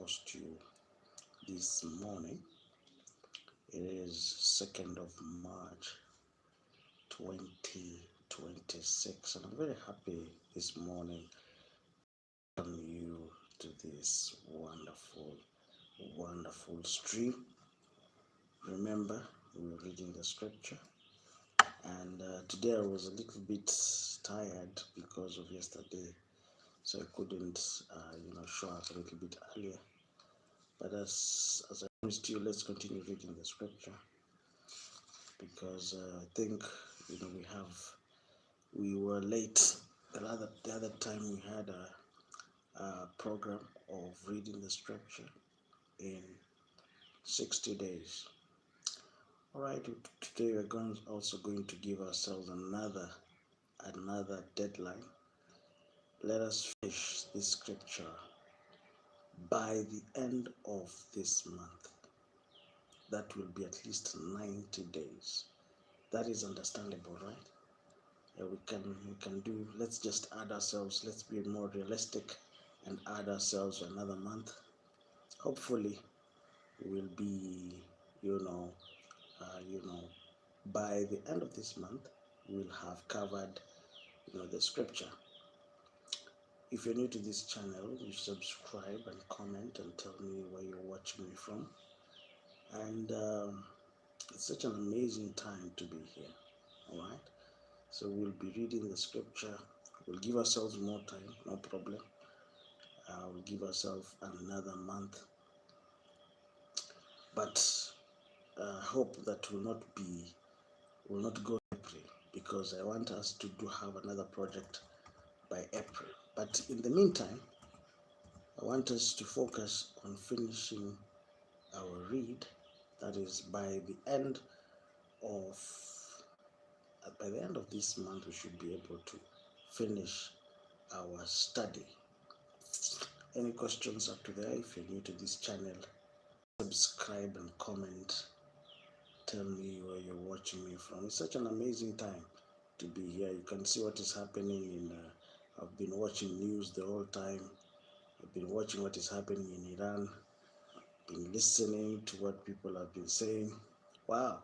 host you this morning. It is 2nd of March 2026, and I'm very happy this morning to welcome you to this wonderful stream. Remember, we were reading the scripture, and today I was a little bit tired because of yesterday, so I couldn't, show up a little bit earlier. But as I promised you, let's continue reading the scripture because I think we were late. The other time we had a program of reading the scripture in 60 days. All right, today we're also going to give ourselves another deadline. Let us finish this scripture by the end of this month. That will be at least 90 days. That is understandable, right? We can do, let's just add ourselves, let's be more realistic and add ourselves another month. Hopefully we will be, by the end of this month, we'll have covered, the scripture. If you're new to this channel, you subscribe and comment and tell me where you're watching me from. And it's such an amazing time to be here, all right? So we'll be reading the scripture. We'll give ourselves more time, no problem. We'll give ourselves another month. But I hope that will not go April, because I want us to have another project by April. But in the meantime, I want us to focus on finishing our read. That is by the end of this month, we should be able to finish our study. Any questions up to there? If you're new to this channel, subscribe and comment. Tell me where you're watching me from. It's such an amazing time to be here. You can see what is happening I've been watching news the whole time. I've been watching what is happening in Iran. I've been listening to what people have been saying. Wow.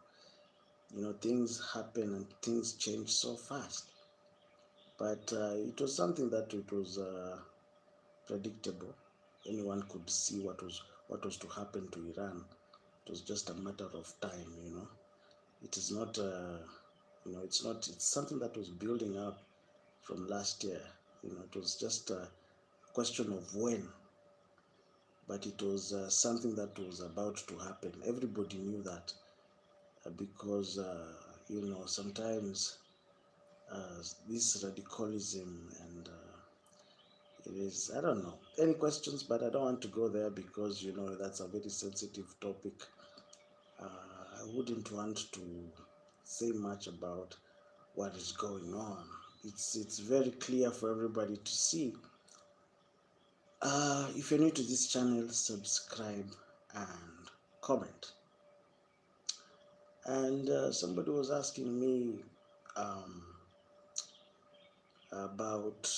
Things happen and things change so fast. But it was something that it was predictable. Anyone could see what was to happen to Iran. It was just a matter of time. It is not, it's something that was building up from last year. It was just a question of when, but it was something that was about to happen. Everybody knew that because, sometimes this radicalism and it is, I don't know. Any questions? But I don't want to go there because, that's a very sensitive topic. I wouldn't want to say much about what is going on. It's very clear for everybody to see. If you're new to this channel, subscribe and comment. And somebody was asking me about,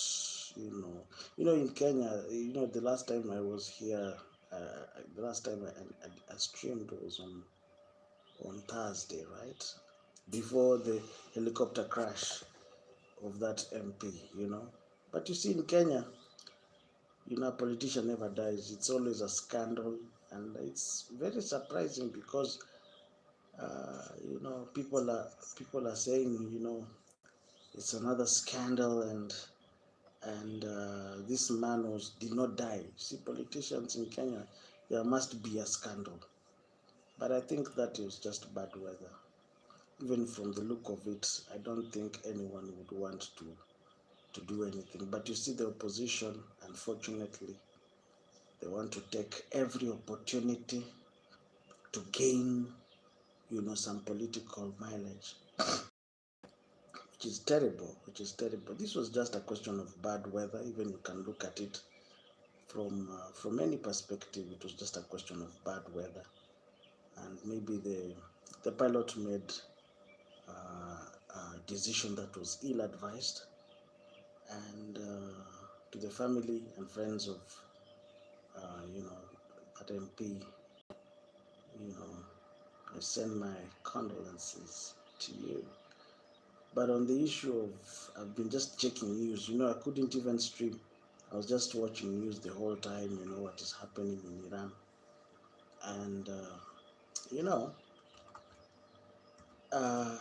in Kenya, the last time I was here, the last time I streamed was on Thursday, right? Before the helicopter crash of that MP, But you see, in Kenya, a politician never dies. It's always a scandal, and it's very surprising because, people are saying, it's another scandal, and this man did not die. See, politicians in Kenya, there must be a scandal, but I think that is just bad weather. Even from the look of it, I don't think anyone would want to do anything. But you see, the opposition, unfortunately, they want to take every opportunity to gain, some political mileage, which is terrible. This was just a question of bad weather. Even you can look at it from any perspective. It was just a question of bad weather, and maybe the pilot made a decision that was ill-advised. And to the family and friends of at MP, I send my condolences to you. But on the issue of, I've been just checking news, I couldn't even stream. I was just watching news the whole time, what is happening in Iran. And, you know, uh,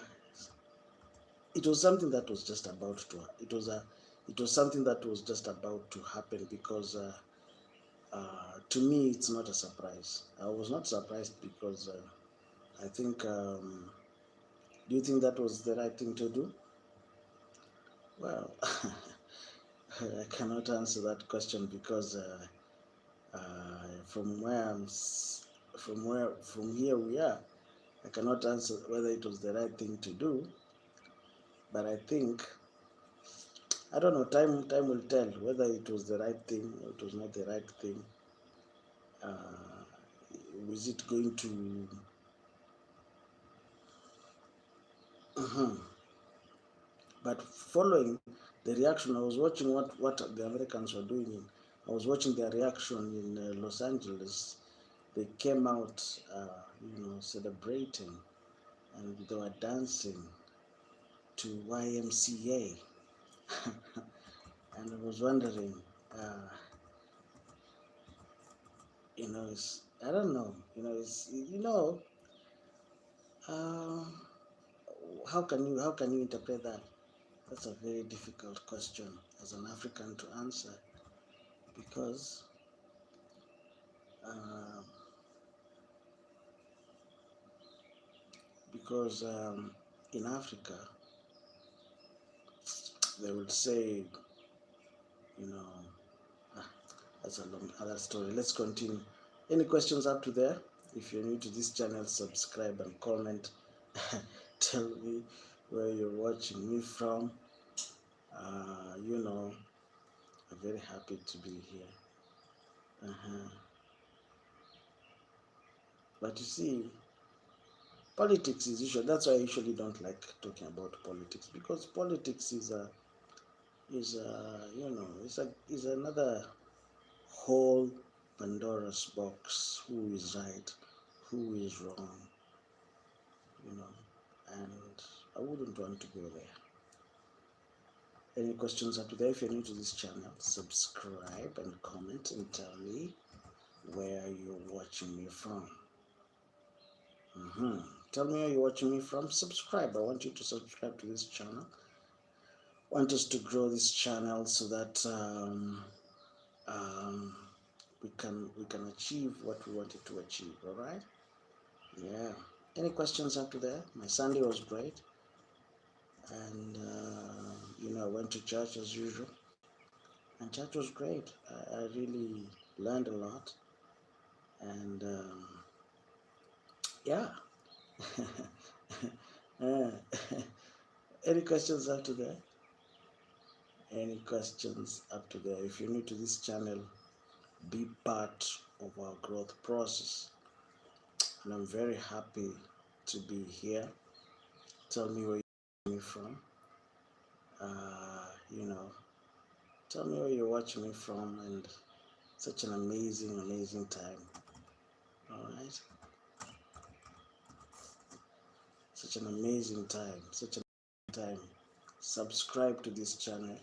it was something that was just about to, it was something that was just about to happen because to me, it's not a surprise. I was not surprised because I think, do you think that was the right thing to do? Well, I cannot answer that question because from where from here we are, I cannot answer whether it was the right thing to do. But I think, I don't know. Time will tell whether it was the right thing or it was not the right thing. Was it going to? But following the reaction, I was watching what the Americans were doing. I was watching their reaction in Los Angeles. They came out, celebrating, and they were dancing to YMCA. And I was wondering, I don't know, uh, how can you interpret that? That's a very difficult question as an African to answer because uh, in Africa they would say, you know, that's a long other story. Let's continue. Any questions up to there? If you're new to this channel, subscribe and comment. Tell me where you're watching me from. I'm very happy to be here. But you see, politics is usually, that's why I usually don't like talking about politics, because politics is another whole Pandora's box. Who is right? Who is wrong? And I wouldn't want to go there. Any questions up to there? If you're new to this channel, subscribe and comment and tell me where you're watching me from. Tell me where you're watching me from. Subscribe. I want you to subscribe to this channel. I want us to grow this channel so that we can achieve what we wanted to achieve. All right? Yeah. Any questions after that? My Sunday was great, and I went to church as usual, and church was great. I really learned a lot, and yeah. Any questions after that? Any questions after that? If you're new to this channel, be part of our growth process. And I'm very happy to be here. Tell me where you're watching me from. Tell me where you're watching me from, and such an amazing time. All right? Such an amazing time. Such an amazing time. Subscribe to this channel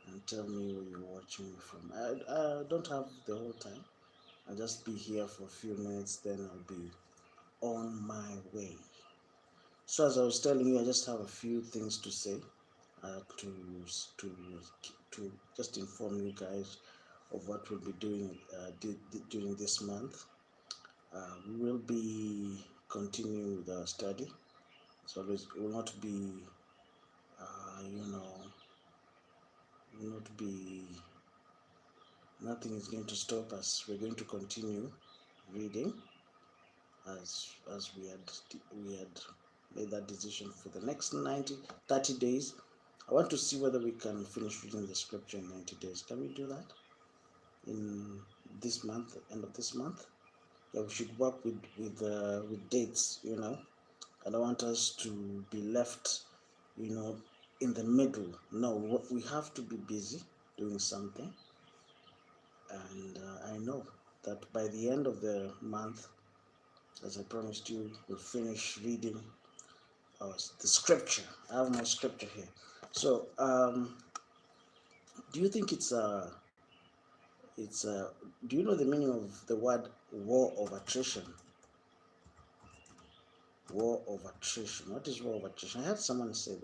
and tell me where you're watching me from. I don't have the whole time. I'll just be here for a few minutes, then I'll be on my way. So as I was telling you, I just have a few things to say, to just inform you guys of what we'll be doing during this month. We will be continuing with our study. So it will not be, nothing is going to stop us. We're going to continue reading as we had made that decision for the next 30 days. I want to see whether we can finish reading the scripture in 90 days. Can we do that in this month, end of this month? Yeah, we should work with dates. I don't want us to be left, in the middle. No, we have to be busy doing something, and I know that by the end of the month, as I promised you, we'll finish reading the scripture. I have my scripture here. So, do you think do you know the meaning of the word war of attrition? War of attrition. What is war of attrition? I heard someone say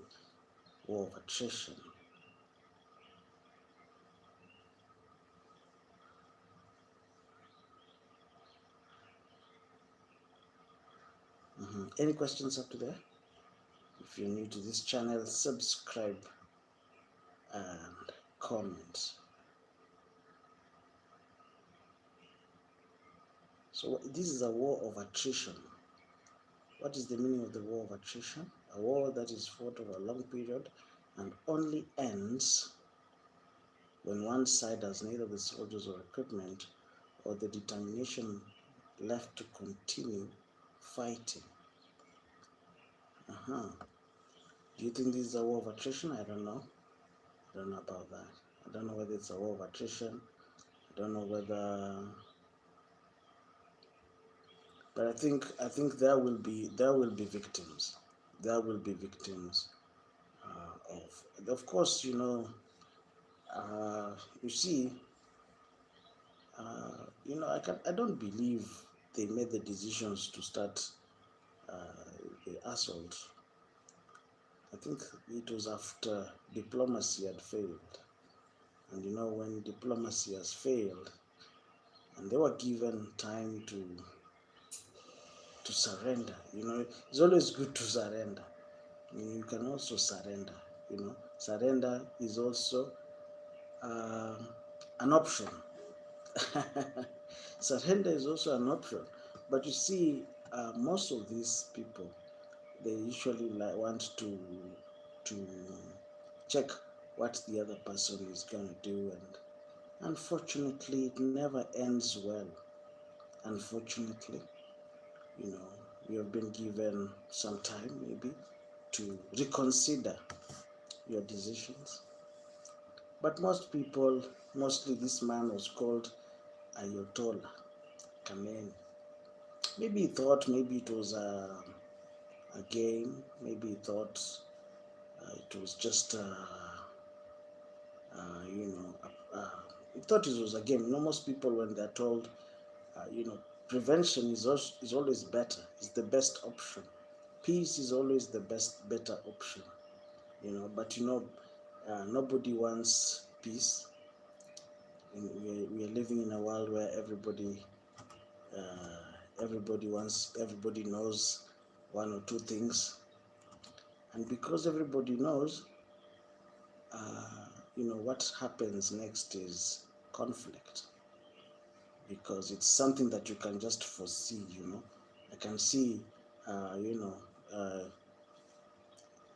war of attrition. Any questions up to there? If you're new to this channel, subscribe and comment. So this is a war of attrition. What is the meaning of the war of attrition? A war that is fought over a long period and only ends when one side has neither the soldiers or equipment or the determination left to continue fighting. Do you think this is a war of attrition? I don't know. I don't know about that. I don't know whether it's a war of attrition. I don't know whether, but I think there will be victims. There will be victims of course, you know. You see, I don't believe they made the decisions to start the assault. I think it was after diplomacy had failed. And you know, when diplomacy has failed, and they were given time to surrender, you know, it's always good to surrender. You can also surrender, you know. Surrender is also an option. Surrender is also an option. But you see, most of these people, they usually want to check what the other person is going to do, and unfortunately it never ends well. Unfortunately, you know, you have been given some time maybe to reconsider your decisions. But most people, mostly this man was called Ayatollah Khamenei. Maybe he thought maybe it was a game. Maybe he thought it was just he thought it was a game. You know, most people, when they're told, prevention is always better. It's the best option. Peace is always the better option. You know, but you know, nobody wants peace. We are living in a world where everybody knows one or two things, and because everybody knows, what happens next is conflict, because it's something that you can just foresee. You know, I can see,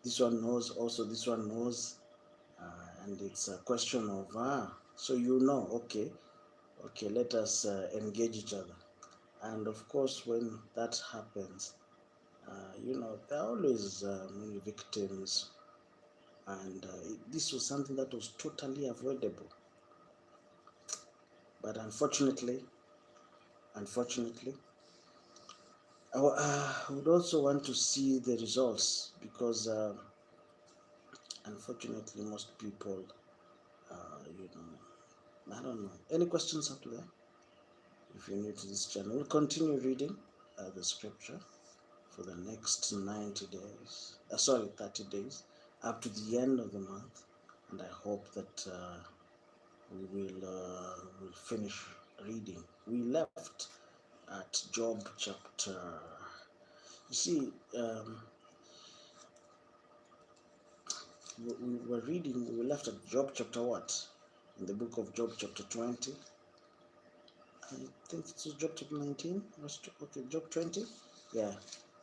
this one knows, also this one knows, and it's a question of so okay, let us engage each other. And of course, when that happens, there are always many victims, and this was something that was totally avoidable. But unfortunately, I would also want to see the results, because unfortunately most people, I don't know. Any questions up to that? If you're new to this channel, we'll continue reading the scripture for the next 90 days, 30 days, up to the end of the month. And I hope that we will finish reading. We left at Job chapter, you see, we left at Job chapter what? In the book of Job chapter 20. I think it was Job chapter 19. Okay, Job 20. Yeah.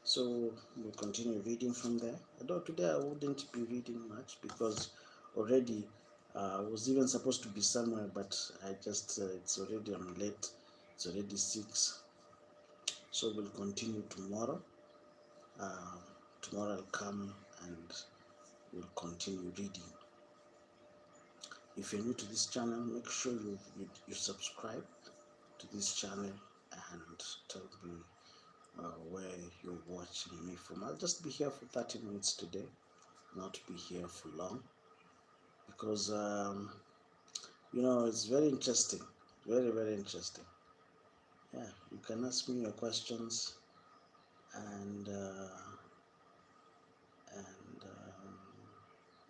So we'll continue reading from there. Although today I wouldn't be reading much, because already I was even supposed to be somewhere, but I just, I'm late. It's already 6. So we'll continue tomorrow. Tomorrow I'll come and we'll continue reading. If you're new to this channel, make sure you subscribe to this channel and tell me where you're watching me from. I'll just be here for 30 minutes today, not be here for long, because it's very interesting, very interesting. Yeah, you can ask me your questions, and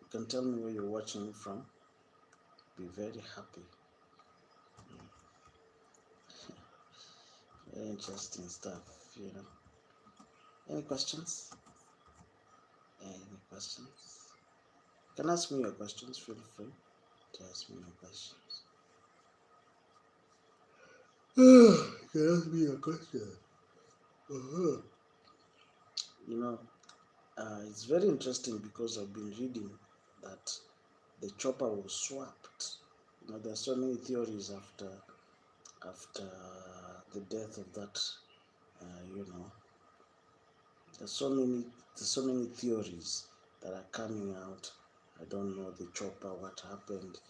you can tell me where you're watching me from. Be very happy. Very interesting stuff, Any questions? Any questions? You can ask me your questions. Feel free to ask me your questions. You can ask me your questions. It's very interesting because I've been reading that the chopper was swapped. There are so many theories after the death of that. There's so many theories that are coming out. I don't know the chopper, what happened.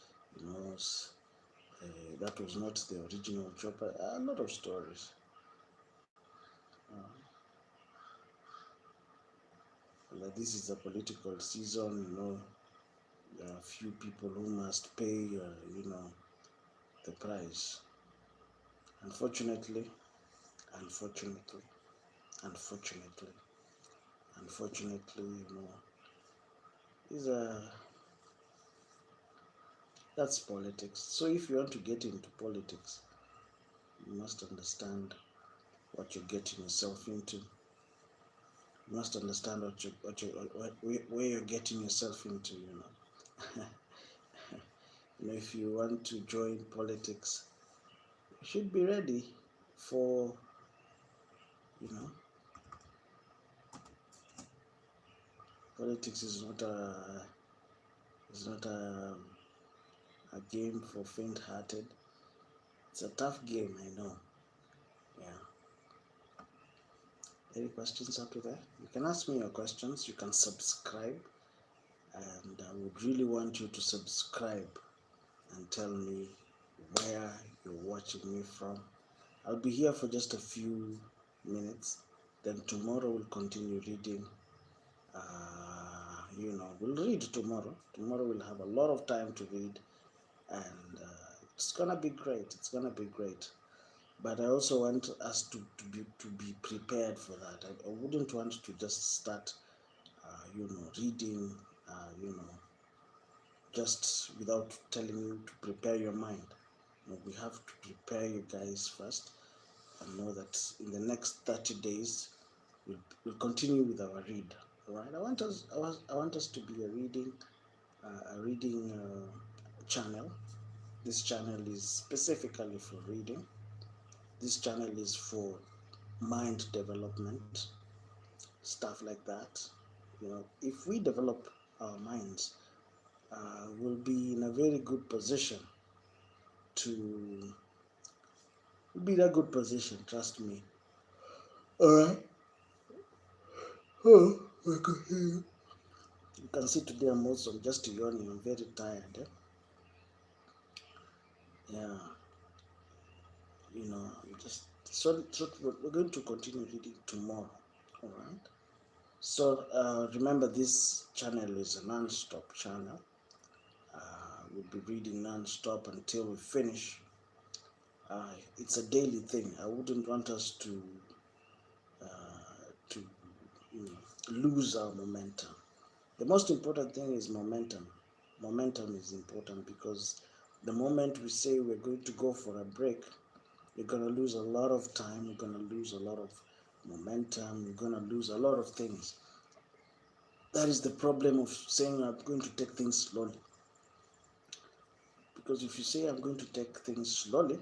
That was not the original chopper. A lot of stories. Like this is a political season. There are a few people who must pay. The price. Unfortunately, that's politics. So if you want to get into politics, you must understand what you're getting yourself into. You must understand where you're getting yourself into. If you want to join politics, you should be ready for, politics is not a game for faint-hearted. It's a tough game, I know. Yeah. Any questions up to there? You can ask me your questions. You can subscribe, and I would really want you to subscribe and tell me where you're watching me from. I'll be here for just a few minutes. Then tomorrow we'll continue reading. We'll read tomorrow. Tomorrow we'll have a lot of time to read, and it's gonna be great. But I also want us to be prepared for that. I wouldn't want to just start, reading, just without telling you to prepare your mind. We have to prepare you guys first, and know that in the next 30 days we'll continue with our read. All right. I want us to be a reading channel. This channel is specifically for reading. This channel is for mind development, stuff like that. If we develop our minds, we'll be in a very good position trust me. Alright. Oh, I can hear you. You can see today I'm just yawning. I'm very tired. Yeah. So we're going to continue reading tomorrow. Alright. So remember, this channel is a non-stop channel. We'll be reading non-stop until we finish. It's a daily thing. I wouldn't want us to lose our momentum. The most important thing is momentum. Momentum is important because the moment we say we're going to go for a break, we're going to lose a lot of time. We're going to lose a lot of momentum. We're going to lose a lot of things. That is the problem of saying I'm going to take things slowly. Because if you say I'm going to take things slowly,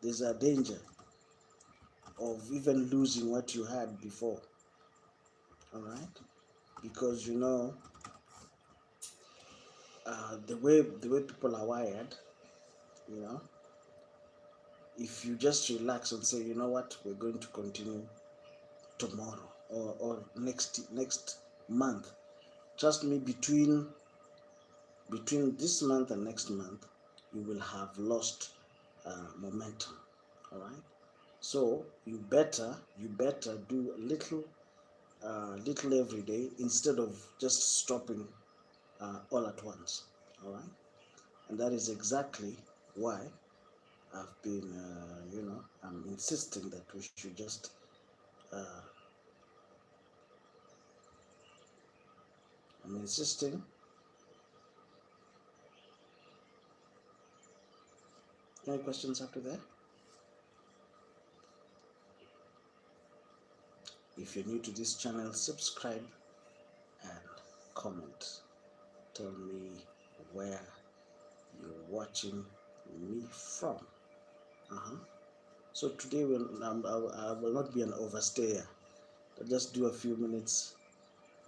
there's a danger of even losing what you had before. All right? Because the way people are wired, if you just relax and say, you know what, we're going to continue tomorrow or next month. Trust me, between this month and next month, you will have lost momentum. All right. So you better do little every day instead of just stopping all at once. All right. And that is exactly why I've been, I'm insisting that we should just uh, I'm insisting. Any questions after that? If you're new to this channel, subscribe and comment. Tell me where you're watching me from. So today I will not be an overstayer. I'll just do a few minutes,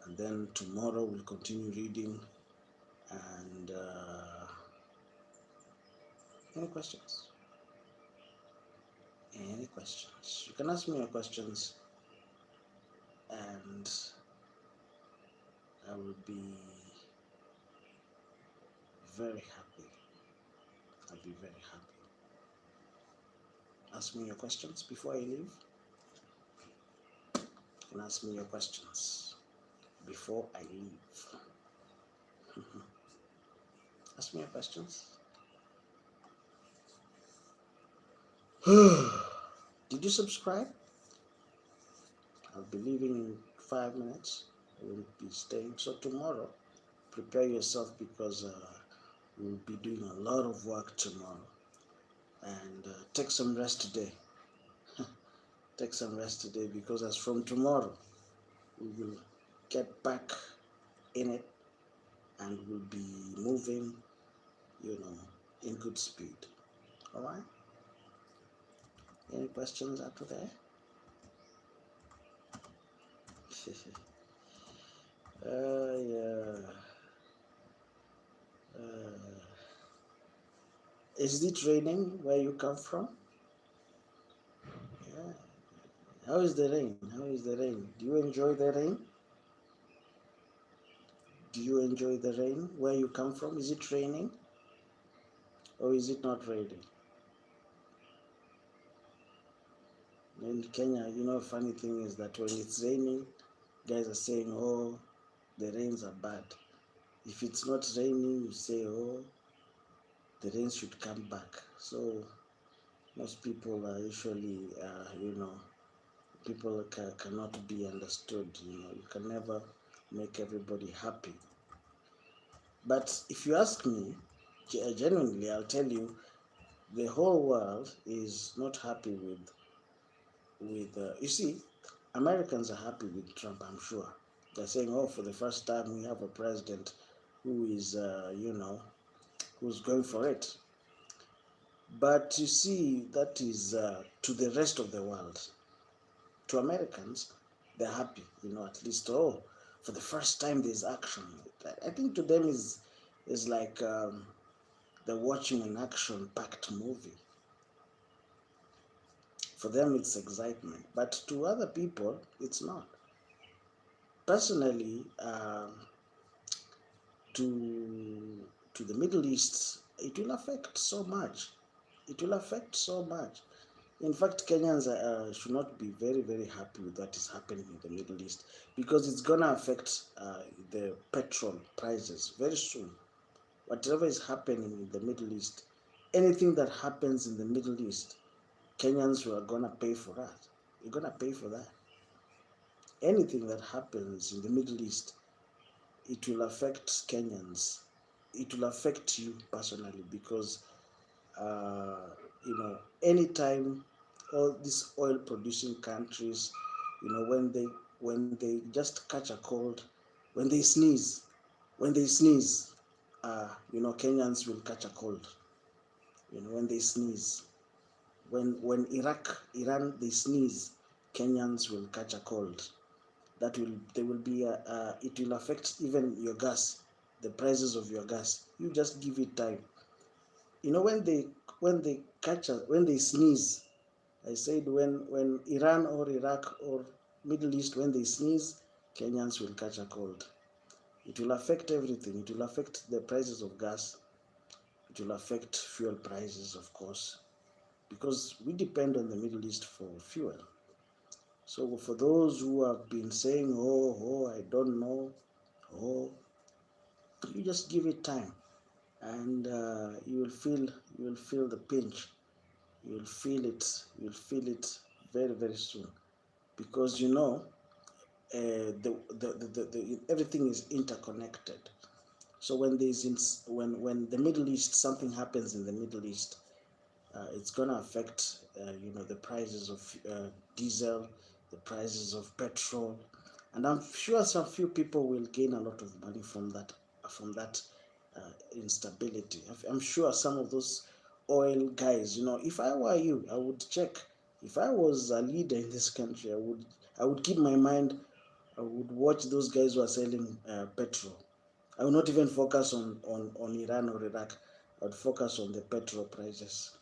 and then tomorrow we'll continue reading. And any questions? Any questions? You can ask me your questions, and I will be very happy. I'll be very happy. Ask me your questions before I leave. You can ask me your questions before I leave. Ask me your questions. Did you subscribe? I'll be leaving in 5 minutes. I will be staying. So tomorrow, prepare yourself because we'll be doing a lot of work tomorrow. And take some rest today. Take some rest today because as from tomorrow, we will get back in it and we'll be moving, in good speed. All right? Any questions after that? Yeah. Is it raining where you come from? Yeah. How is the rain? How is the rain? Do you enjoy the rain? Do you enjoy the rain where you come from? Is it raining or is it not raining? In Kenya, funny thing is that when it's raining, guys are saying, oh, the rains are bad. If it's not raining, you say, oh, the rain should come back. So most people are usually, people cannot be understood. You can never make everybody happy. But if you ask me, genuinely, I'll tell you, the whole world is not happy with you see, Americans are happy with Trump, I'm sure. They're saying, oh, for the first time we have a president who is, who's going for it. But you see, that is to the rest of the world. To Americans, they're happy, at least, oh, for the first time there's action. I think to them is like they're watching an action-packed movie. For them, it's excitement. But to other people, it's not. Personally, to the Middle East, it will affect so much. It will affect so much. In fact, Kenyans should not be very, very happy with what is happening in the Middle East because it's going to affect the petrol prices very soon. Whatever is happening in the Middle East, anything that happens in the Middle East, Kenyans are going to pay for that. You're going to pay for that. Anything that happens in the Middle East, it will affect Kenyans. It will affect you personally because, anytime all these oil producing countries, when they just catch a cold, when they sneeze, Kenyans will catch a cold. When they sneeze, when Iran, they sneeze, Kenyans will catch a cold. It will affect even your gas, the prices of your gas. You just give it time. When they sneeze, I said when Iran or Iraq or Middle East, when they sneeze, Kenyans will catch a cold. It will affect everything. It will affect the prices of gas. It will affect fuel prices, of course, because we depend on the Middle East for fuel. So for those who have been saying, I don't know, oh, you just give it time, and you will feel the pinch. You'll feel it. You'll feel it very, very soon, because everything is interconnected. So when the Middle East, something happens in the Middle East, it's gonna affect the prices of diesel, the prices of petrol, and I'm sure some few people will gain a lot of money from that instability. I'm sure some of those oil guys, if I were you, I would check. If I was a leader in this country, I would keep my mind. I would watch those guys who are selling petrol. I would not even focus on Iran or Iraq. I would focus on the petrol prices.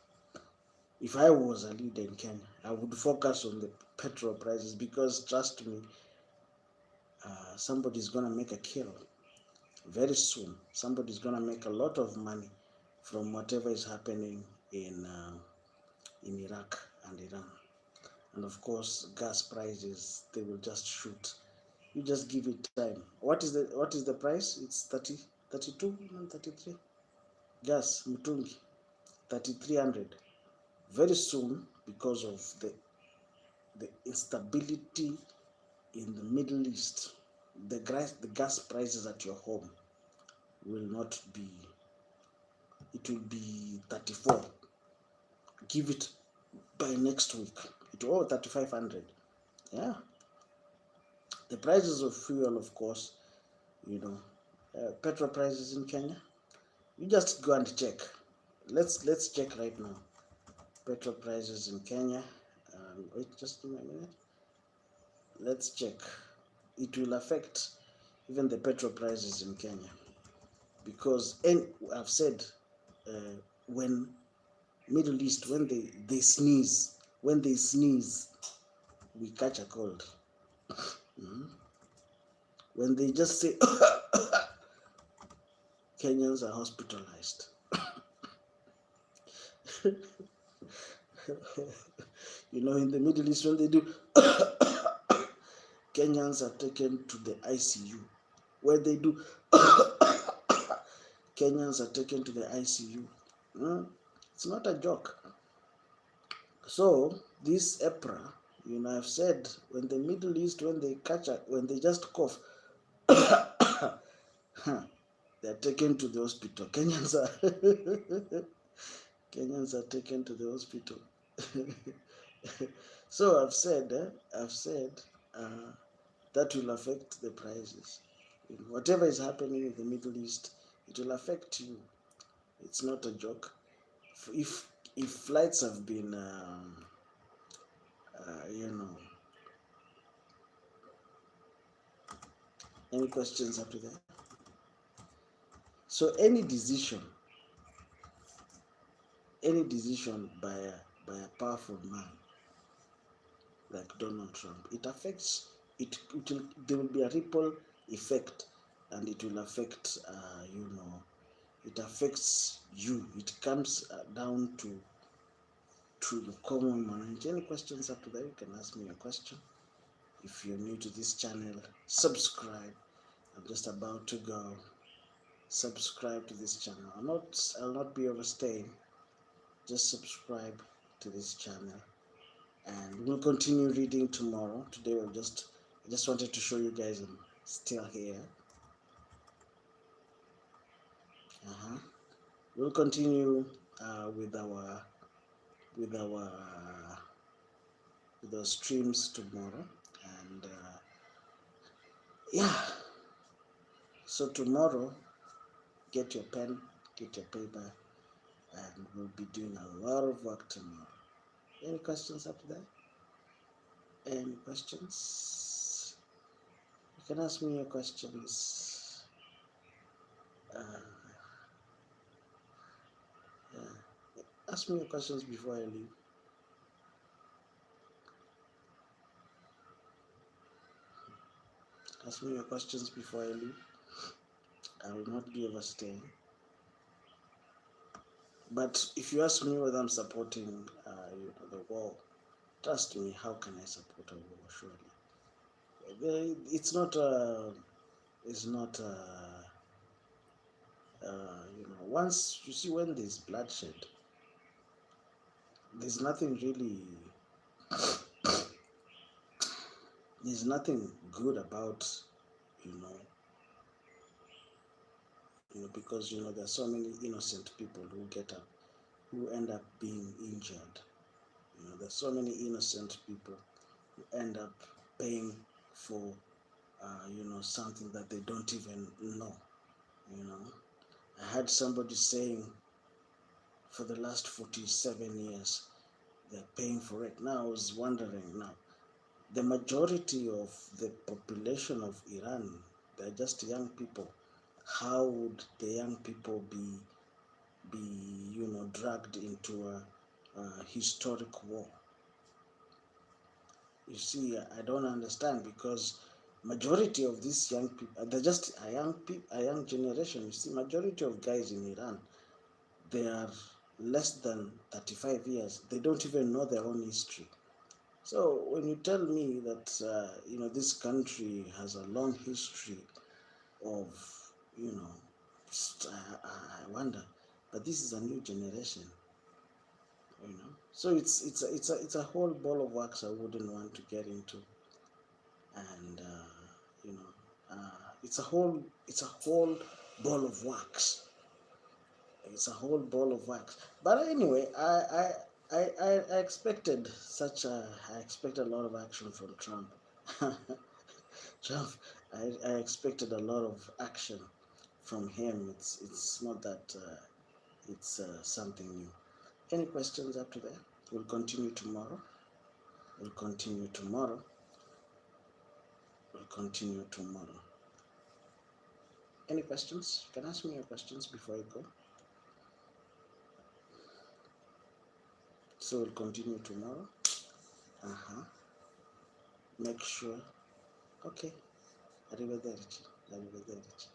If I was a leader in Kenya, I would focus on the petrol prices, because trust me, somebody's gonna make a kill very soon. Somebody's gonna make a lot of money from whatever is happening in Iraq and Iran. And of course, gas prices, they will just shoot. You just give it time. What is the price? It's 30, 32, 33. Gas Mutungi, 3,300. Very soon, because of the instability in the Middle East, the gas prices at your home will not be, it will be 34. Give it by next week. It will 3,500. Yeah. The prices of fuel, of course, petrol prices in Kenya. You just go and check. Let's check right now. Petrol prices in Kenya. Wait, just give me a minute. Let's check. It will affect even the petrol prices in Kenya, because I've said, when Middle East, when they sneeze, we catch a cold. When they just say Kenyans are hospitalized. In the Middle East, when they do Kenyans are taken to the ICU. When they do Kenyans are taken to the ICU. It's not a joke. So this April, I've said, when the Middle East, when they just cough, they're taken to the hospital. Kenyans are taken to the hospital. So I've said that will affect the prices. Whatever is happening in the Middle East, it will affect you. It's not a joke. If flights have been, any questions up to that? So any decision by a powerful man like Donald Trump, it affects it. There will be a ripple effect, and it will affect it affects you. It comes down to the common man. Any questions up to that? You can ask me a question. If you're new to this channel, subscribe. I'm just about to go. Subscribe to this channel. I'll not be overstaying. Just subscribe to this channel, and we'll continue reading tomorrow. Today I just wanted to show you guys I'm still here. We'll continue with our streams tomorrow, and yeah. So tomorrow, get your pen, get your paper, and we'll be doing a lot of work tomorrow. Any questions after that? Any questions? You can ask me your questions. Ask me your questions before I leave. Ask me your questions before I leave. I will not be overstaying. But if you ask me whether I'm supporting the war, trust me, how can I support a war? Surely, it's not. It's not. Once you see when there's bloodshed, there's nothing really. There's nothing good about, you know, because there's so many innocent people who end up being injured. There's so many innocent people who end up paying for something that they don't even know. you know I had somebody saying for the last 47 years they're paying for it. Now I was wondering, now the majority of the population of Iran, they're just young people. How would the young people be dragged into a historic war? You see, I don't understand, because majority of these young people, they're just a young generation. You see, majority of guys in Iran, they are less than 35 years. They don't even know their own history. So when you tell me that this country has a long history of, you know, I wonder, but this is a new generation. So it's a whole ball of wax I wouldn't want to get into, and you know, it's a whole ball of wax. It's a whole ball of wax. But anyway, I expected I expected a lot of action from Trump. Trump, I expected a lot of action from him. It's not that it's something new. Any questions up to there? We'll continue tomorrow. We'll continue tomorrow. We'll continue tomorrow. Any questions? You can ask me your questions before I go. So we'll continue tomorrow. Make sure. Okay. Arrivederci. Arrivederci.